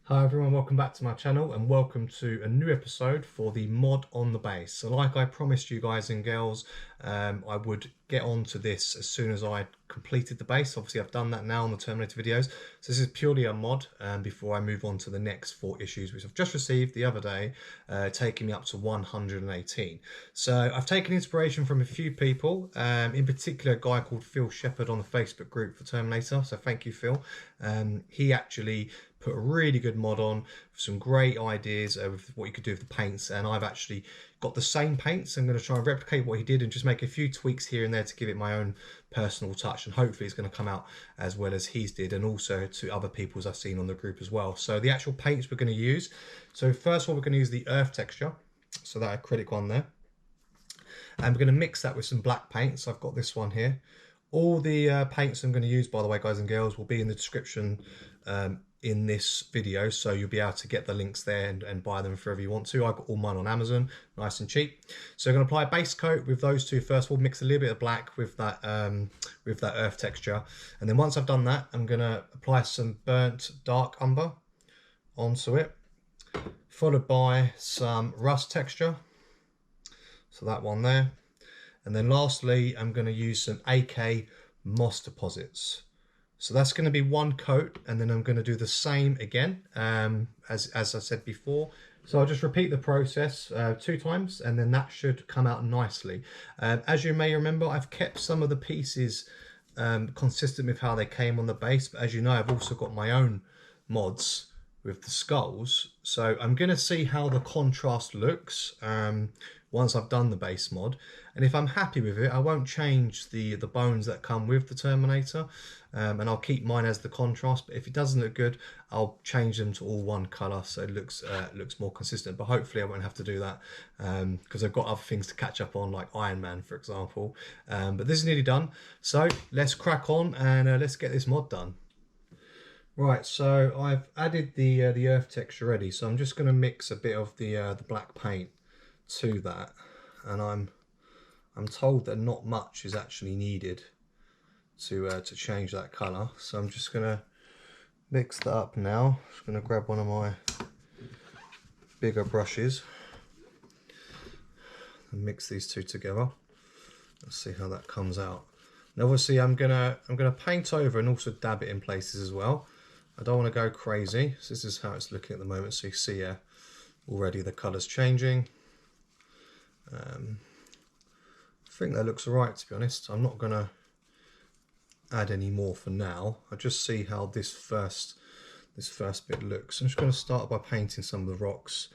Hi everyone, welcome back to my channel and welcome to a new episode for the mod on the base. So like I promised you guys and girls, I would get on to this as soon as I completed the base. Obviously I've done that now on the Terminator videos. So this is purely a mod before I move on to the next 4 issues, which I've just received the other day, taking me up to 118. So I've taken inspiration from a few people, in particular a guy called Phil Shepherd on the Facebook group for Terminator. So thank you, Phil. He actually put a really good mod on, some great ideas of what you could do with the paints, and I've actually got the same paints. I'm going to try and replicate what he did and just make a few tweaks here and there to give it my own personal touch, and hopefully it's going to come out as well as he's did, and also to other people's I've seen on the group as well. So the actual paints we're going to use, so first of all we're going to use the earth texture, so that acrylic one there, and we're going to mix that with some black paints. I've got this one here. All the paints I'm going to use, by the way, guys and girls, will be in the description in this video, so you'll be able to get the links there and buy them wherever you want to. I've got all mine on Amazon, nice and cheap. So I'm going to apply a base coat with those two first. We'll mix a little bit of black with that earth texture, and then once I've done that, I'm going to apply some burnt dark umber onto it, followed by some rust texture, so that one there. And then lastly, I'm going to use some AK moss deposits. So that's going to be one coat, and then I'm going to do the same again, as I said before. So I'll just repeat the process 2 times, and then that should come out nicely. As you may remember, I've kept some of the pieces consistent with how they came on the base, but as you know, I've also got my own mods with the skulls. So I'm going to see how the contrast looks once I've done the base mod, and if I'm happy with it, I won't change the bones that come with the Terminator, and I'll keep mine as the contrast. But if it doesn't look good, I'll change them to all one color so it looks more consistent. But hopefully I won't have to do that because I've got other things to catch up on, like Iron Man, for example. But this is nearly done, so let's crack on and let's get this mod done. Right, so I've added the earth texture already, so I'm just going to mix a bit of the black paint to that, and I'm told that not much is actually needed to change that colour. So I'm just going to mix that up now. Just going to grab one of my bigger brushes and mix these two together. Let's see how that comes out. And obviously I'm gonna paint over and also dab it in places as well. I don't want to go crazy. So this is how it's looking at the moment. So you see already the colours changing. I think that looks alright, to be honest. I'm not going to add any more for now. I'll just see how this first bit looks. I'm just going to start by painting some of the rocks.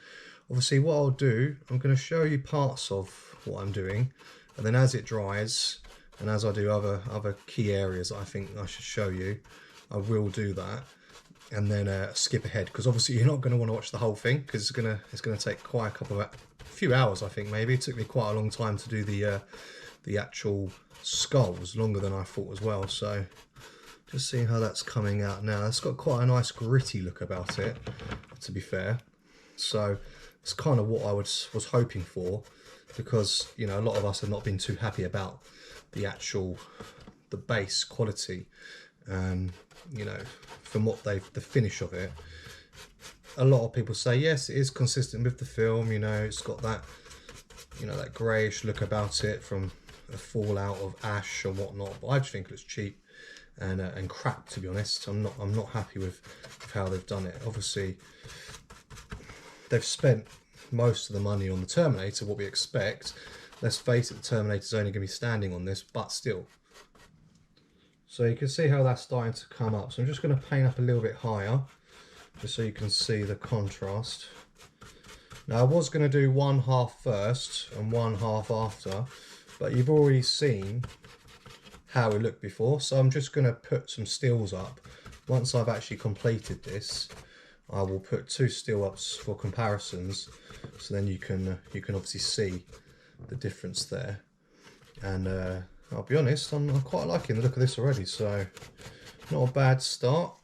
Obviously what I'll do, I'm going to show you parts of what I'm doing, and then as it dries and as I do other key areas that I think I should show you, I will do that, and then skip ahead, because obviously you're not going to want to watch the whole thing, because it's going to take quite a few hours. I think maybe it took me quite a long time to do the actual skulls, longer than I thought as well. So just seeing how that's coming out now. It's got quite a nice gritty look about it, to be fair. So it's kind of what I was hoping for, because you know a lot of us have not been too happy about the base quality. You know, from what the finish of it. A lot of people say yes, it is consistent with the film. You know, it's got that, you know, that greyish look about it from a fallout of ash and whatnot. But I just think it looks cheap and crap, to be honest. I'm not happy with how they've done it. Obviously, they've spent most of the money on the Terminator, what we expect. Let's face it, the Terminator's only going to be standing on this, but still. So you can see how that's starting to come up. So I'm just going to paint up a little bit higher, just so you can see the contrast. Now I was going to do one half first and one half after, but you've already seen how it looked before. So I'm just going to put some stills up. Once I've actually completed this, I will put 2 still ups for comparisons, so then you can obviously see the difference there. And I'll be honest, I'm quite liking the look of this already, so not a bad start.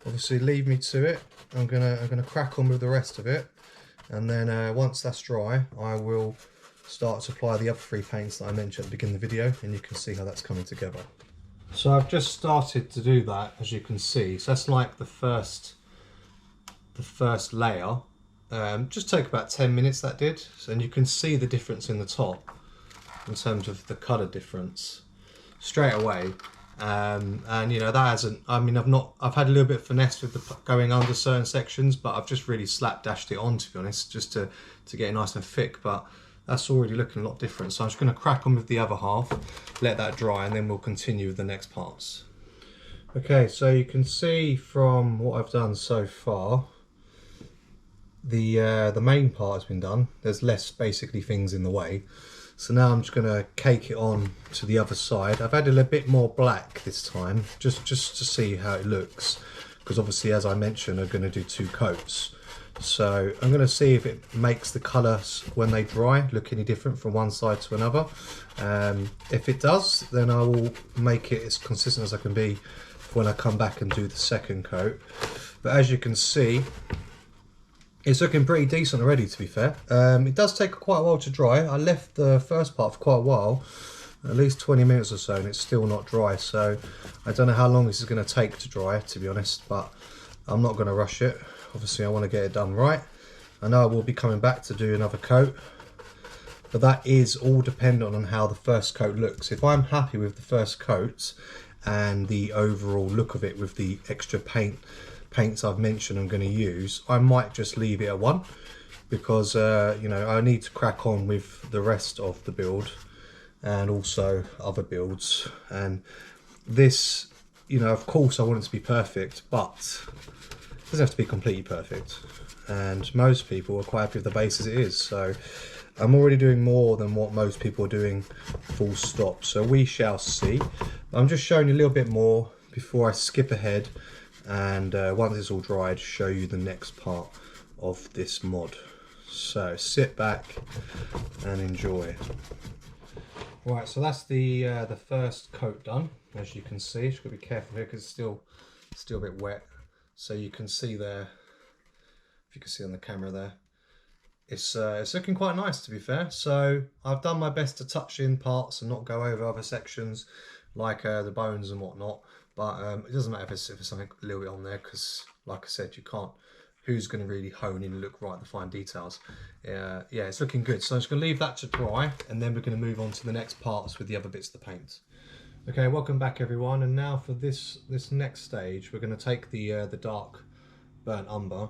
Obviously leave me to it. I'm gonna crack on with the rest of it, and then once that's dry, I will start to apply the other 3 paints that I mentioned at the beginning of the video, and you can see how that's coming together. So I've just started to do that, as you can see. So that's like the first the first layer. Just take about 10 minutes that did, and you can see the difference in the top in terms of the colour difference straight away. And you know, that hasn't, I mean, I've had a little bit of finesse with the going under certain sections, but I've just really slapdashed it on, to be honest, just to get it nice and thick. But that's already looking a lot different. So I'm just going to crack on with the other half, let that dry, and then we'll continue with the next parts. Okay, so you can see from what I've done so far, the main part has been done. There's less basically things in the way. So now I'm just going to cake it on to the other side. I've added a bit more black this time, just to see how it looks, because obviously, as I mentioned, I'm going to do 2 coats. So I'm going to see if it makes the colours when they dry look any different from one side to another. If it does, then I will make it as consistent as I can be when I come back and do the second coat. But as you can see, it's looking pretty decent already, to be fair. It does take quite a while to dry. I left the first part for quite a while, at least 20 minutes or so, and it's still not dry. So I don't know how long this is going to take to dry, to be honest, but I'm not going to rush it. Obviously, I want to get it done right. I know I will be coming back to do another coat, but that is all dependent on how the first coat looks. If I'm happy with the first coat and the overall look of it with the extra paints I've mentioned I'm going to use, I might just leave it at 1, because you know, I need to crack on with the rest of the build and also other builds. And this, you know, of course I want it to be perfect, but it doesn't have to be completely perfect, and most people are quite happy with the base as it is. So I'm already doing more than what most people are doing, full stop. So we shall see. I'm just showing you a little bit more before I skip ahead, and once it's all dried, show you the next part of this mod. So sit back and enjoy. Right, so that's the first coat done. As you can see, just got to be careful here because it's still a bit wet. So you can see there, if you can see on the camera there, it's looking quite nice, to be fair. So I've done my best to touch in parts and not go over other sections like the bones and whatnot. But it doesn't matter if there's something a little bit on there, because like I said, you can't, who's going to really hone in and look right at the fine details. Yeah, it's looking good. So I'm just going to leave that to dry, and then we're going to move on to the next parts with the other bits of the paint. Okay, welcome back everyone, and now for this next stage, we're going to take the dark burnt umber,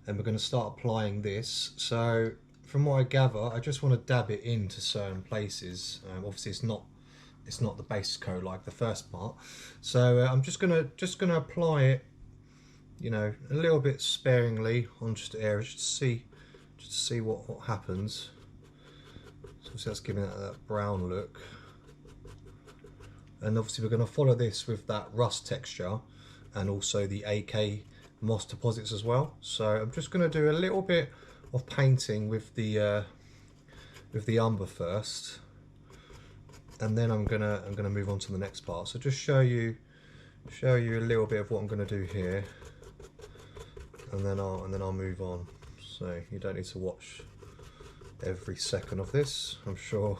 and we're going to start applying this. So from what I gather, I just want to dab it into certain places. Obviously it's not the base coat like the first part, so I'm just gonna apply it, you know, a little bit sparingly on just areas, just to see what happens. So that's giving it that brown look. And obviously we're going to follow this with that rust texture and also the AK moss deposits as well. So I'm just going to do a little bit of painting with the umber first, and then I'm gonna move on to the next part. So just show you a little bit of what I'm going to do here, and then I'll move on. So you don't need to watch every second of this. I'm sure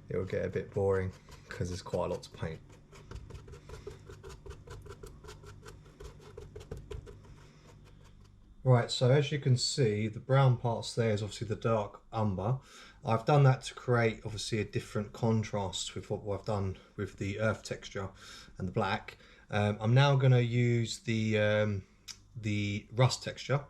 it will get a bit boring because there's quite a lot to paint. Right, so as you can see, the brown parts there is obviously the dark umber. I've done that to create obviously a different contrast with what I've done with the earth texture and the black. I'm now going to use the rust texture,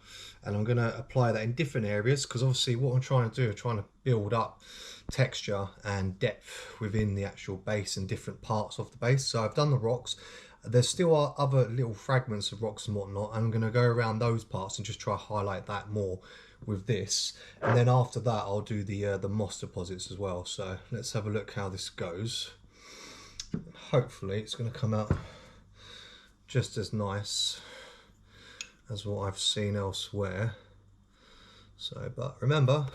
and I'm going to apply that in different areas, because obviously what I'm trying to do is trying to build up texture and depth within the actual base and different parts of the base. So I've done the rocks. There still are other little fragments of rocks and whatnot. I'm going to go around those parts and just try to highlight that more with this, and then after that I'll do the moss deposits as well. So let's have a look how this goes. Hopefully it's going to come out just as nice as what I've seen elsewhere. So, but remember,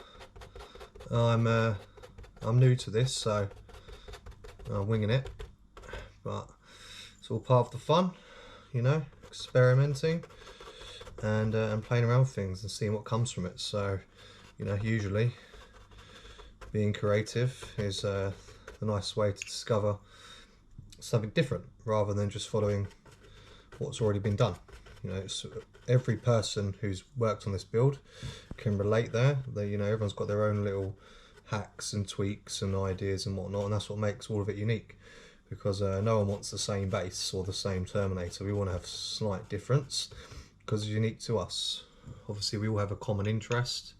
I'm new to this, so I'm winging it, but it's all part of the fun, you know, experimenting and playing around with things and seeing what comes from it. So, you know, usually being creative is the nice way to discover something different rather than just following what's already been done. You know, it's, every person who's worked on this build can relate there. They, you know, everyone's got their own little hacks and tweaks and ideas and whatnot, and that's what makes all of it unique. Because no one wants the same base or the same Terminator. We want to have slight difference because it's unique to us. Obviously, we all have a common interest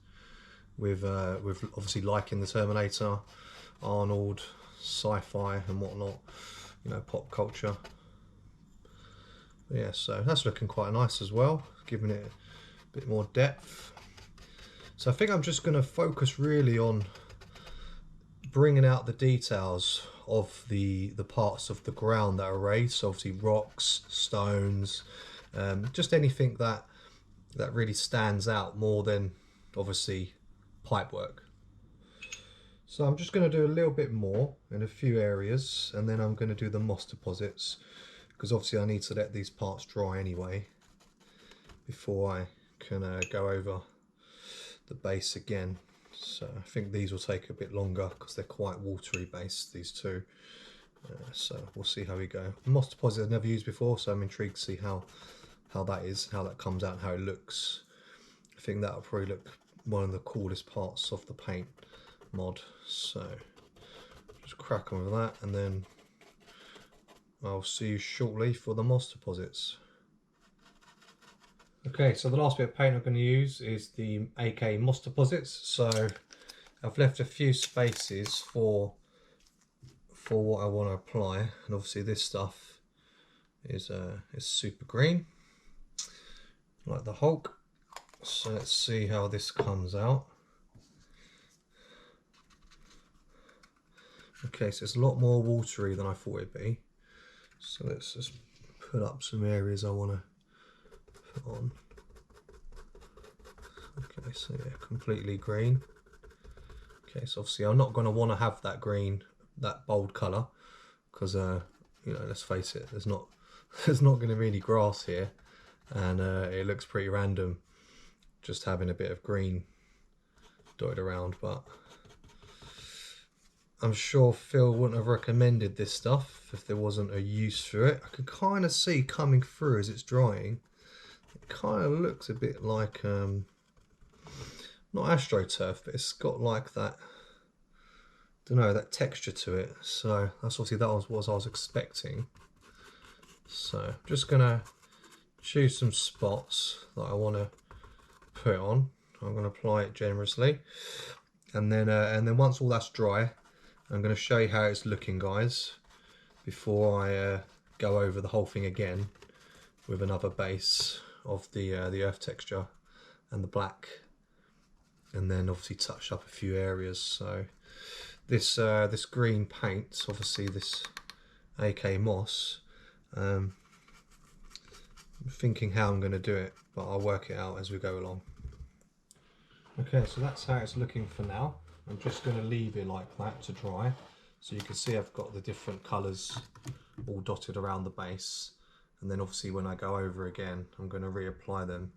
with obviously liking the Terminator, Arnold, sci-fi and whatnot. You know, pop culture. Yeah, so that's looking quite nice as well, giving it a bit more depth. So I think I'm just going to focus really on bringing out the details of the parts of the ground that are raised. So obviously rocks, stones, just anything that really stands out more than obviously pipework. So I'm just going to do a little bit more in a few areas, and then I'm going to do the moss deposits, because obviously I need to let these parts dry anyway before I can go over the base again. So I think these will take a bit longer because they're quite watery based, these two. So we'll see how we go. Moss deposit I've never used before, so I'm intrigued to see how that is, how that comes out and how it looks. I think that'll probably look one of the coolest parts of the paint mod. So just crack on with that, and then I'll see you shortly for the moss deposits. Okay, so the last bit of paint I'm going to use is the AK moss deposits. So I've left a few spaces for what I want to apply, and obviously this stuff is super green, like the Hulk. So let's see how this comes out. Okay, so it's a lot more watery than I thought it'd be. So let's just put up some areas I want to put on. Okay, so yeah, completely green. Okay, so obviously I'm not going to want to have that green, that bold colour, because you know, let's face it, there's not going to be any grass here, and it looks pretty random just having a bit of green dotted around. But I'm sure Phil wouldn't have recommended this stuff if there wasn't a use for it. I can kind of see coming through as it's drying, it kind of looks a bit like not AstroTurf, but it's got like that, don't know, that texture to it. So that's obviously, that was what I was expecting. So I'm just gonna choose some spots that I want to put on. I'm going to apply it generously, and then once all that's dry, I'm going to show you how it's looking, guys, before I go over the whole thing again with another base of the earth texture and the black, and then obviously touch up a few areas. So this this green paint, obviously this AK moss, I'm thinking how I'm going to do it, but I'll work it out as we go along. Okay, so that's how it's looking for now. I'm just going to leave it like that to dry. So you can see I've got the different colours all dotted around the base, and then obviously when I go over again, I'm going to reapply them,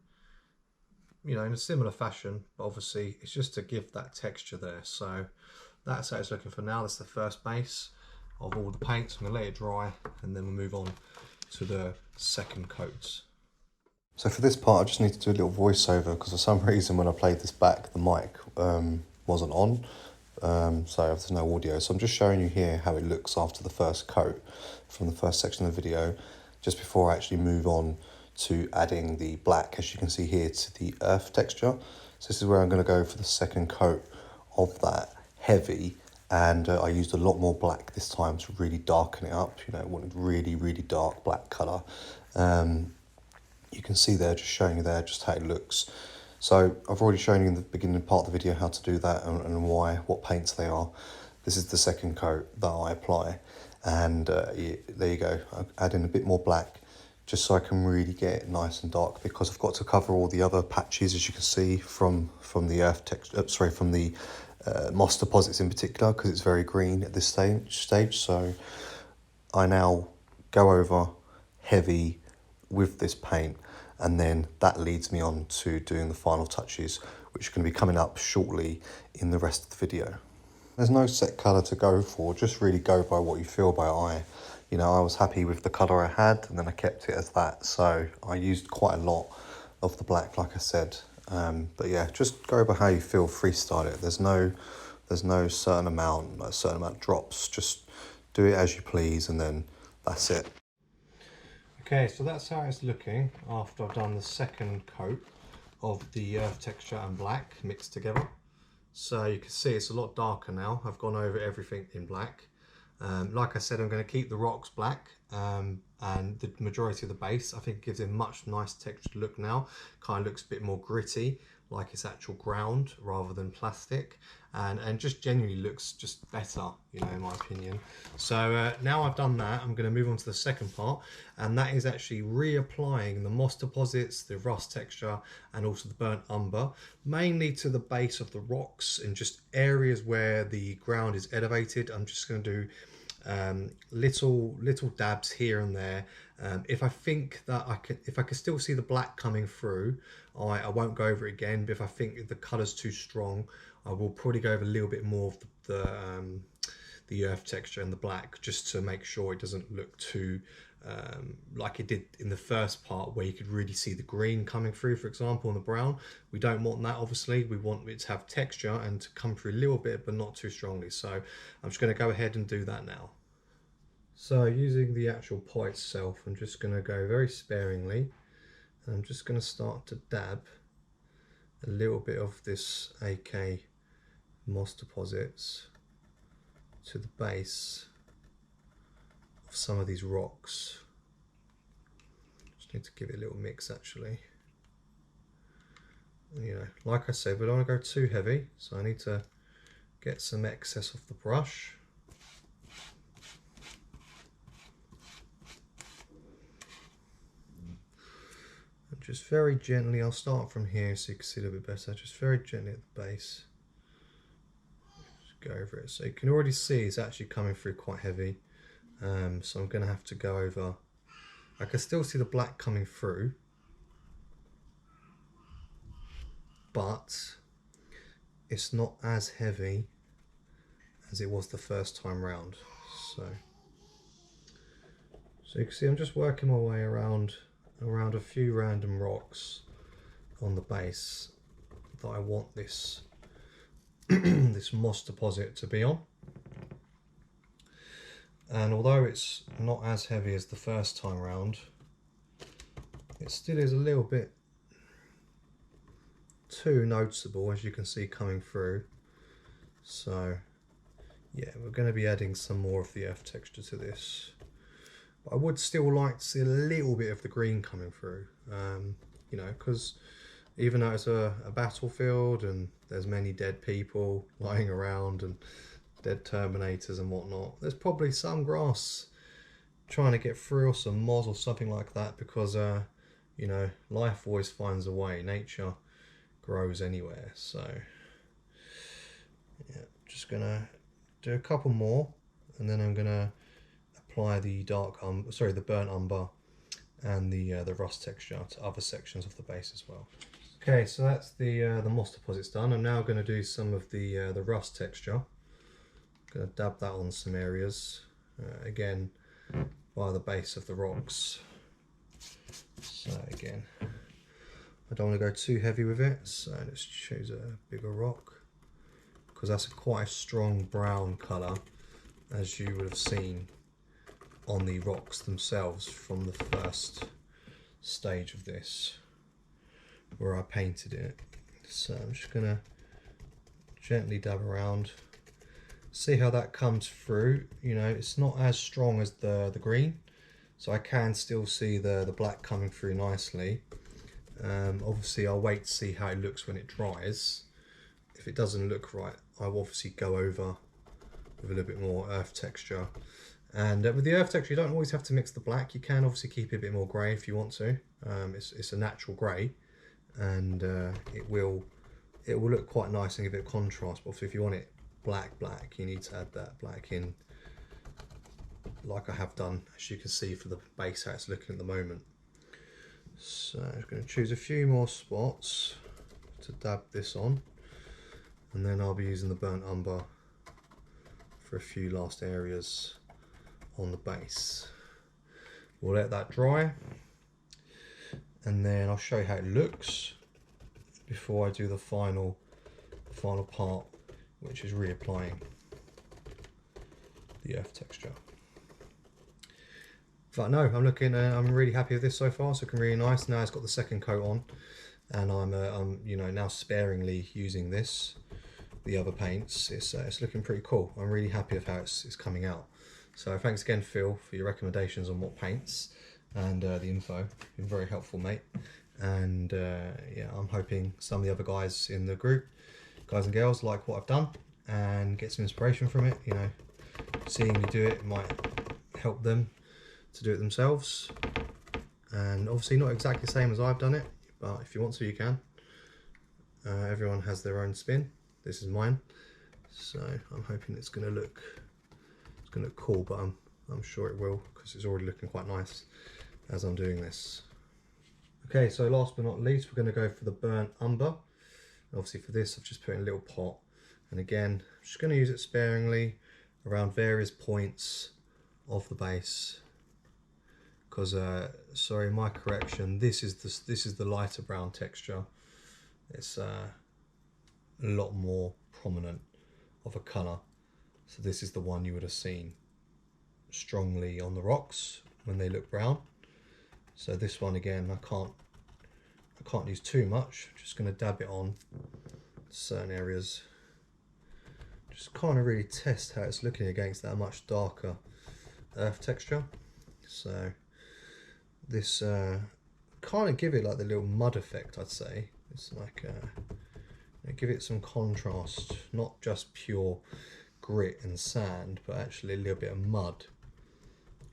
you know, in a similar fashion, but obviously it's just to give that texture there. So that's how it's looking for now. That's the first base of all the paints. I'm going to let it dry, and then we'll move on to the second coats. So for this part, I just need to do a little voiceover because for some reason when I played this back, the mic wasn't on, so there's no audio. So I'm just showing you here how it looks after the first coat from the first section of the video, just before I actually move on to adding the black, as you can see here, to the earth texture. So this is where I'm going to go for the second coat of that heavy, and I used a lot more black this time to really darken it up. You know, I wanted really, really dark black colour. You can see there, just showing you there just how it looks. So I've already shown you in the beginning part of the video how to do that and why, what paints they are. This is the second coat that I apply, and yeah, there you go. I add in a bit more black just so I can really get it nice and dark, because I've got to cover all the other patches, as you can see, from the earth texture, from the moss deposits in particular, because it's very green at this stage. So I now go over heavy with this paint, and then that leads me on to doing the final touches, which are going to be coming up shortly in the rest of the video. There's no set colour to go for, just really go by what you feel by eye. you know, I was happy with the colour I had, and then I kept it as that. So I used quite a lot of the black, like I said. But yeah, just go by how you feel, freestyle it. There's no certain amount, a certain amount drops. Just do it as you please, and then that's it. Okay, so that's how it's looking after I've done the second coat of the earth texture and black mixed together. So you can see it's a lot darker now. I've gone over everything in black. Like I said, I'm going to keep the rocks black and the majority of the base. I think it gives it a much nice textured look now. Kind of looks a bit more gritty, like it's actual ground rather than plastic, and just genuinely looks just better, you know, in my opinion. So now I've done that, I'm going to move on to the second part, and that is actually reapplying the moss deposits, the rust texture, and also the burnt umber, mainly to the base of the rocks and just areas where the ground is elevated. I'm just going to do little dabs here and there. If I think that if I can still see the black coming through, I won't go over it again. But if I think the colour's too strong, I will probably go over a little bit more of the earth texture and the black, just to make sure it doesn't look too like it did in the first part, where you could really see the green coming through, for example, and the brown. We don't want that, obviously. We want it to have texture and to come through a little bit, but not too strongly. So I'm just going to go ahead and do that now. So using the actual pot itself, I'm just going to go very sparingly, and I'm just going to start to dab a little bit of this AK moss deposits to the base of some of these rocks. Just need to give it a little mix, actually. You know, like I said, we don't want to go too heavy, so I need to get some excess off the brush. And just very gently, I'll start from here so you can see a little bit better, just very gently at the base. Just go over it. So you can already see it's actually coming through quite heavy. So I'm going to have to go over. I can still see the black coming through, but it's not as heavy as it was the first time round. So you can see I'm just working my way around a few random rocks on the base that I want this this moss deposit to be on. And although it's not as heavy as the first time round, it still is a little bit too noticeable, as you can see coming through. So yeah, we're going to be adding some more of the earth texture to this. But I would still like to see a little bit of the green coming through, you know, because even though it's a battlefield and there's many dead people lying around and dead Terminators and whatnot, there's probably some grass trying to get through, or some moss or something like that, because you know, life always finds a way. Nature grows anywhere. So yeah, just gonna do a couple more, and then I'm gonna apply the the burnt umber and the rust texture to other sections of the base as well. Okay, so that's the moss deposits done. I'm now going to do some of the rust texture. I'm going to dab that on some areas, again by the base of the rocks. So again, I don't want to go too heavy with it, so let's choose a bigger rock, because that's quite a strong brown colour, as you would have seen on the rocks themselves from the first stage of this, where I painted it. So I'm just going to gently dab around, see how that comes through. You know, it's not as strong as the green, so I can still see the black coming through nicely. Obviously I'll wait to see how it looks when it dries. If it doesn't look right, I'll obviously go over with a little bit more earth texture. And with the earth texture, you don't always have to mix the black. You can obviously keep it a bit more grey if you want to. It's a natural grey, and it will look quite nice and give it a contrast. But if you want it black, you need to add that black in, like I have done, as you can see for the base how it's looking at the moment. So I'm going to choose a few more spots to dab this on, and then I'll be using the burnt umber for a few last areas on the base. We'll let that dry, and then I'll show you how it looks before I do the final part, which is reapplying the earth texture. But no, I'm really happy with this so far. It's looking really nice. Now it's got the second coat on, and I'm you know, now sparingly using the other paints. It's looking pretty cool. I'm really happy with how it's coming out. So thanks again, Phil, for your recommendations on what paints and the info. You've been very helpful, mate. And yeah, I'm hoping some of the other guys in the group, guys and girls, like what I've done and get some inspiration from it. You know, seeing me do it might help them to do it themselves. And obviously not exactly the same as I've done it, but if you want to, you can. Everyone has their own spin. This is mine, so I'm hoping it's gonna look cool, but I'm sure it will, because it's already looking quite nice as I'm doing this. Okay, so last but not least, we're going to go for the burnt umber. Obviously for this, I've just put in a little pot, and again, I'm just going to use it sparingly around various points of the base. Because sorry, my correction, this is the lighter brown texture. It's a lot more prominent of a colour. So this is the one you would have seen strongly on the rocks when they look brown. So this one again, I can't use too much. Just going to dab it on certain areas. Just kind of really test how it's looking against that much darker earth texture. So this kind of give it like the little mud effect, I'd say. It's like give it some contrast, not just pure grit and sand, but actually a little bit of mud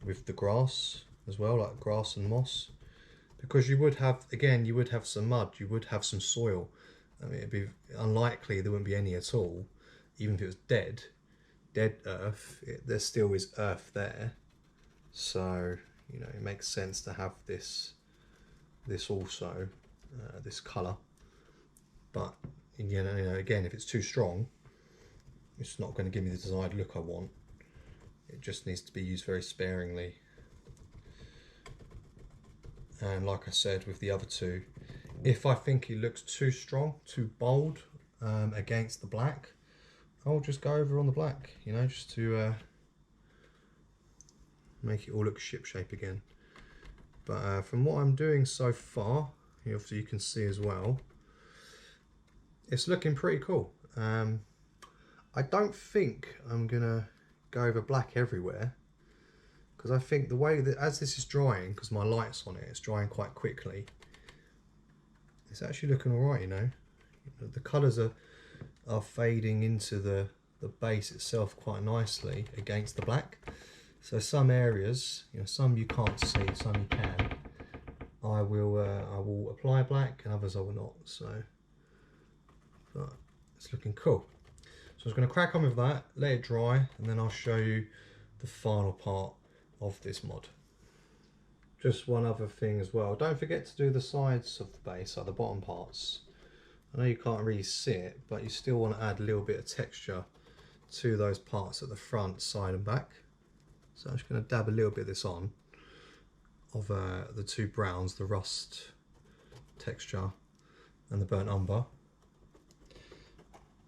with the grass as well, like grass and moss, because you would have some mud, you would have some soil. I mean, it'd be unlikely there wouldn't be any at all, even if it was dead earth. There still is earth there, so you know, it makes sense to have this also, this colour. But you know, again, if it's too strong, it's not going to give me the desired look I want. It just needs to be used very sparingly. And like I said with the other two, if I think it looks too strong, too bold against the black, I'll just go over on the black, you know, just to make it all look shipshape again. But from what I'm doing so far, obviously you can see as well, it's looking pretty cool. I don't think I'm gonna go over black everywhere, because I think the way that as this is drying, because my light's on it, it's drying quite quickly. It's actually looking alright, you know. The colours are fading into the base itself quite nicely against the black. So some areas, you know, some you can't see, some you can. I will apply black, and others I will not. So, but it's looking cool. So I'm just going to crack on with that, let it dry, and then I'll show you the final part of this mod. Just one other thing as well, don't forget to do the sides of the base, like the bottom parts. I know you can't really see it, but you still want to add a little bit of texture to those parts at the front, side and back. So I'm just going to dab a little bit of this on, of the two browns, the rust texture and the burnt umber,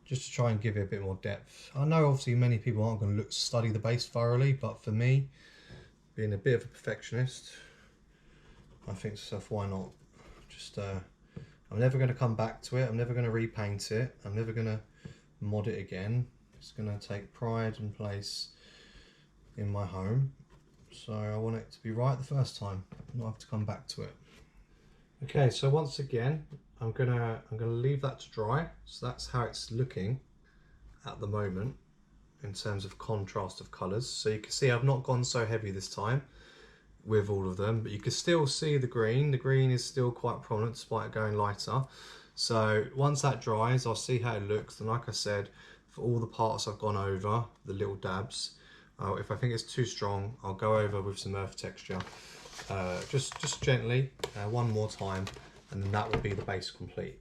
just to try and give it a bit more depth. I know obviously many people aren't going to study the base thoroughly, but for me, being a bit of a perfectionist, I think to myself, why not? Just I'm never going to come back to it, I'm never going to repaint it, I'm never going to mod it again. It's going to take pride and place in my home, so I want it to be right the first time, not have to come back to it. Okay, so once again, I'm gonna leave that to dry. So that's how it's looking at the moment in terms of contrast of colours. So you can see I've not gone so heavy this time with all of them, but you can still see the green. The green is still quite prominent despite it going lighter. So once that dries, I'll see how it looks. And like I said, for all the parts I've gone over, the little dabs, if I think it's too strong, I'll go over with some earth texture, just gently, one more time, and then that will be the base complete.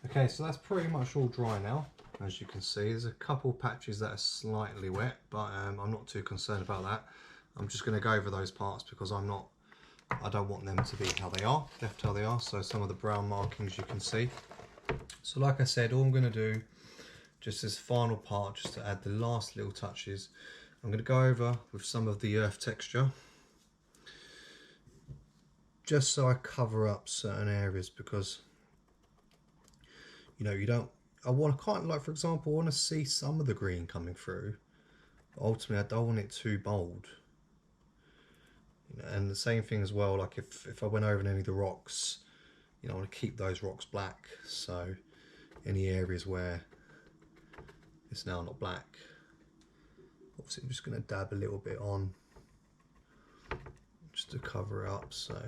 Okay, so that's pretty much all dry now. as you can see. There's a couple patches that are slightly wet, but I'm not too concerned about that. I'm just going to go over those parts because I don't want them to be how they are, left how they are. So some of the brown markings you can see. So like I said, all I'm going to do, just this final part, just to add the last little touches, I'm going to go over with some of the earth texture, just so I cover up certain areas, because you know, kind of like, for example, I want to see some of the green coming through, but ultimately I don't want it too bold. You know, and the same thing as well, like if I went over any of the rocks, you know, I want to keep those rocks black. So any areas where it's now not black, obviously I'm just going to dab a little bit on just to cover it up. So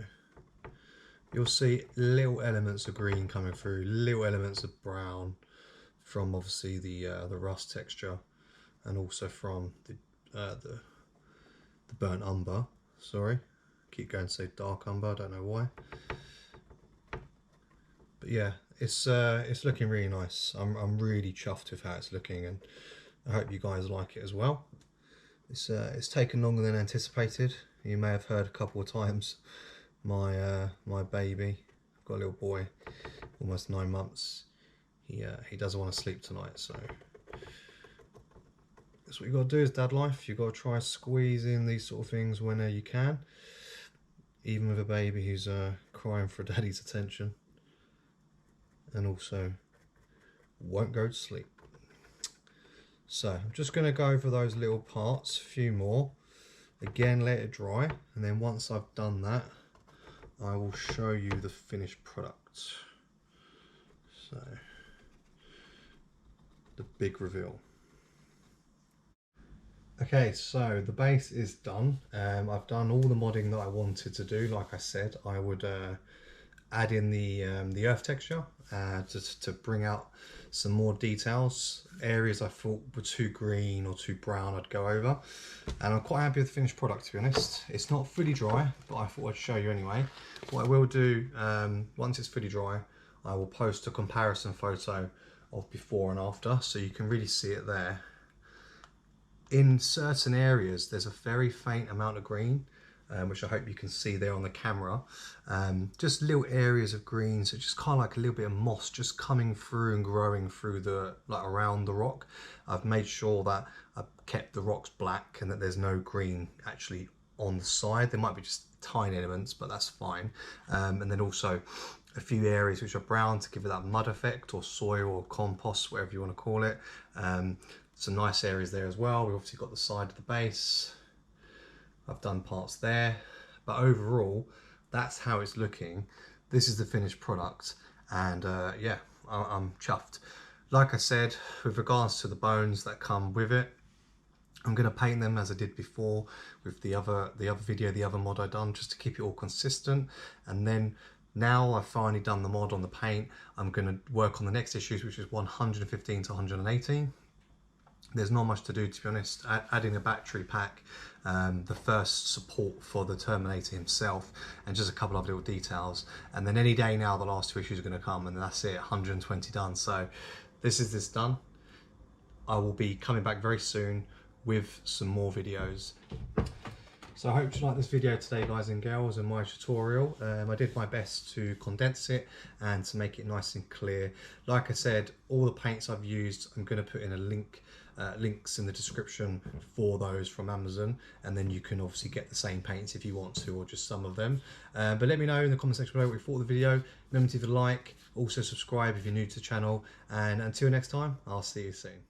you'll see little elements of green coming through, little elements of brown from obviously the rust texture, and also from the burnt umber. Sorry, keep going to say dark umber. I don't know why, but yeah, it's looking really nice. I'm really chuffed with how it's looking, and I hope you guys like it as well. It's taken longer than anticipated. You may have heard a couple of times my baby. I've got a little boy, almost 9 months. He doesn't want to sleep tonight, so that's what you got to do is dad life. You've got to try squeezing these sort of things whenever you can, even with a baby who's crying for daddy's attention and also won't go to sleep. So I'm just going to go over those little parts, a few more. Again, let it dry, and then once I've done that, I will show you the finished product. So, the big reveal. Okay, so the base is done. I've done all the modding that I wanted to do. Like I said, I would add in the earth texture just to bring out some more details. Areas I thought were too green or too brown, I'd go over. And I'm quite happy with the finished product, to be honest. It's not fully dry, but I thought I'd show you anyway. What I will do, once it's fully dry, I will post a comparison photo of before and after, so you can really see it there. In certain areas, there's a very faint amount of green, which I hope you can see there on the camera. Just little areas of green, so just kind of like a little bit of moss just coming through and growing through around the rock. I've made sure that I've kept the rocks black and that there's no green actually on the side. There might be just tiny elements, but that's fine. And then also a few areas which are brown to give it that mud effect, or soil or compost, whatever you want to call it. Some nice areas there as well. We've obviously got the side of the base. I've done parts there, but overall, that's how it's looking. This is the finished product, and yeah, I'm chuffed. Like I said, with regards to the bones that come with it, I'm going to paint them as I did before with the other video, the other mod I done, just to keep it all consistent. And then now I've finally done the mod on the paint, I'm going to work on the next issues, which is 115 to 118. There's not much to do, to be honest. Adding a battery pack, the first support for the Terminator himself, and just a couple of little details. And then any day now, the last 2 issues are going to come, and that's it, 120 done. So this is this done. I will be coming back very soon with some more videos. So I hope you like this video today, guys and girls, and my tutorial. I did my best to condense it and to make it nice and clear. Like I said, all the paints I've used, I'm going to put in a links in the description for those from Amazon, and then you can obviously get the same paints if you want to, or just some of them. But let me know in the comment section below what you thought of the video. Remember to like, also subscribe if you're new to the channel, and until next time, I'll see you soon.